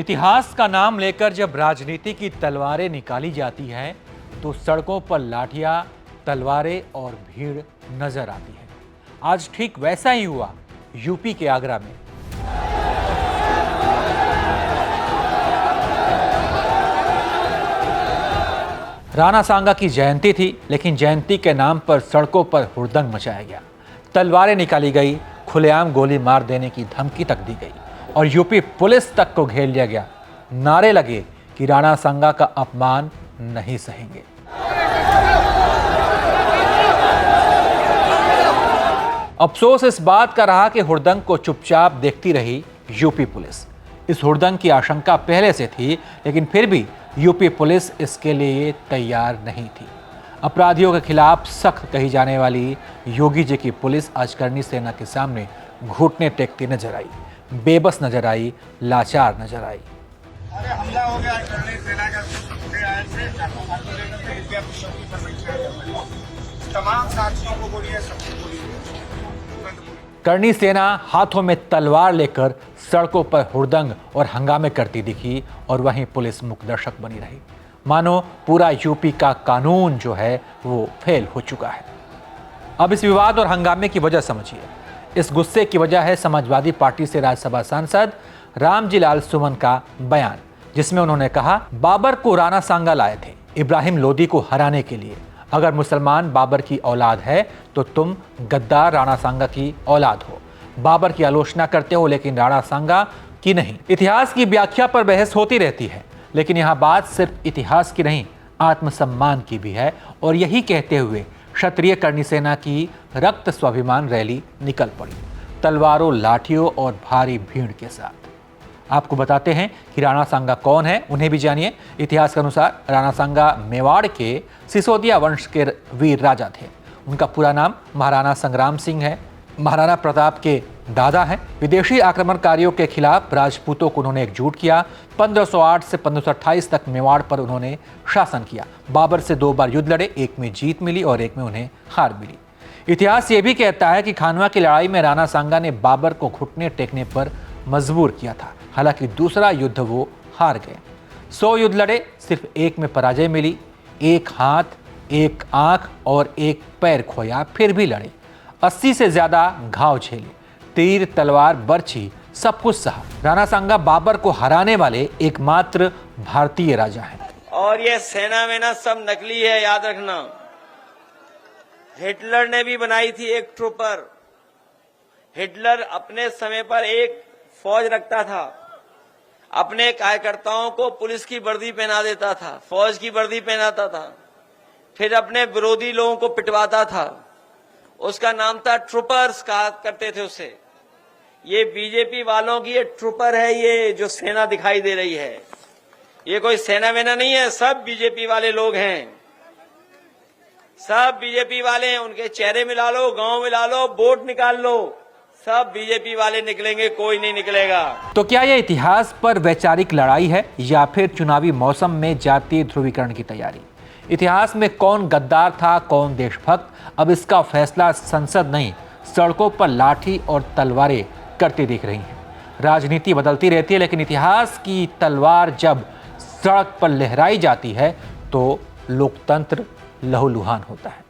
इतिहास का नाम लेकर जब राजनीति की तलवारें निकाली जाती हैं तो सड़कों पर लाठियां, तलवारें और भीड़ नजर आती है। आज ठीक वैसा ही हुआ यूपी के आगरा में। राणा सांगा की जयंती थी, लेकिन जयंती के नाम पर सड़कों पर हुड़दंग मचाया गया। तलवारें निकाली गई, खुलेआम गोली मार देने की धमकी तक दी गई और यूपी पुलिस तक को घेर लिया गया। नारे लगे कि राणा सांगा का अपमान नहीं सहेंगे। अफसोस इस बात का रहा कि हुड़दंग को चुपचाप देखती रही यूपी पुलिस। इस हुड़दंग की आशंका पहले से थी, लेकिन फिर भी यूपी पुलिस इसके लिए तैयार नहीं थी। अपराधियों के खिलाफ सख्त कही जाने वाली योगी जी की पुलिस आज करनी सेना के सामने घुटने टेकती नजर आई, बेबस नजर आई, लाचार नजर आई। अरे हमला हो गया करनी सेना का तमाम साथियों को बोलिए, सबको बोलिए। करनी सेना हाथों में तलवार लेकर सड़कों पर हुड़दंग और हंगामे करती दिखी और वहीं पुलिस मूकदर्शक बनी रही, मानो पूरा यूपी का कानून जो है वो फेल हो चुका है। अब इस विवाद और हंगामे की वजह समझिए। इस गुस्से की वजह है समाजवादी पार्टी से राज्यसभा सांसद रामजी लाल सुमन का बयान, जिसमें उन्होंने कहा, बाबर को राणा सांगा लाए थे इब्राहिम लोदी को हराने के लिए। अगर मुसलमान बाबर की औलाद है तो तुम गद्दार राणा सांगा की औलाद हो। बाबर की आलोचना करते हो लेकिन राणा सांगा की नहीं। इतिहास की व्याख्या पर बहस होती रहती है, लेकिन यहाँ बात सिर्फ इतिहास की नहीं, आत्मसम्मान की भी है। और यही कहते हुए क्षत्रिय करनी सेना की रक्त स्वाभिमान रैली निकल पड़ी, तलवारों, लाठियों और भारी भीड़ के साथ। आपको बताते हैं कि राणा सांगा कौन है, उन्हें भी जानिए। इतिहास के अनुसार राणा सांगा मेवाड़ के सिसोदिया वंश के वीर राजा थे। उनका पूरा नाम महाराणा संग्राम सिंह है। महाराणा प्रताप के दादा हैं। विदेशी आक्रमणकारियों के खिलाफ राजपूतों को उन्होंने एकजुट किया। 1508 से 1528 तक मेवाड़ पर उन्होंने शासन किया। बाबर से 2 बार युद्ध लड़े, एक में जीत मिली और एक में उन्हें हार मिली। इतिहास ये भी कहता है कि खानवा की लड़ाई में राणा सांगा ने बाबर को घुटने टेकने पर मजबूर किया था। हालांकि दूसरा युद्ध वो हार गए। 100 युद्ध लड़े, सिर्फ एक में पराजय मिली। एक हाथ, एक आंख और एक पैर खोया, फिर भी लड़े। 80 से ज्यादा घाव झेले, तीर, तलवार, बर्छी, सब कुछ सहा। राणा सांगा बाबर को हराने वाले एकमात्र भारतीय राजा हैं। और ये सेना में ना सब नकली है, याद रखना। हिटलर ने भी बनाई थी एक ट्रूपर। हिटलर अपने समय पर एक फौज रखता था, अपने कार्यकर्ताओं को पुलिस की वर्दी पहना देता था, फौज की वर्दी पहनाता था, फिर अपने विरोधी लोगों को पिटवाता था। उसका नाम था ट्रूपर्स, कहा करते थे उसे। ये बीजेपी वालों की ये ट्रूपर है, ये जो सेना दिखाई दे रही है, ये कोई सेना वेना नहीं है, सब बीजेपी वाले लोग हैं, सब बीजेपी वाले हैं। उनके चेहरे मिला लो, गांव मिला लो, वोट निकाल लो, सब बीजेपी वाले निकलेंगे, कोई नहीं निकलेगा। तो क्या यह इतिहास पर वैचारिक लड़ाई है या फिर चुनावी मौसम में जातीय ध्रुवीकरण की तैयारी? इतिहास में कौन गद्दार था, कौन देशभक्त, अब इसका फैसला संसद नहीं, सड़कों पर लाठी और तलवारें करती दिख रही हैं। राजनीति बदलती रहती है, लेकिन इतिहास की तलवार जब सड़क पर लहराई जाती है तो लोकतंत्र लहूलुहान होता है।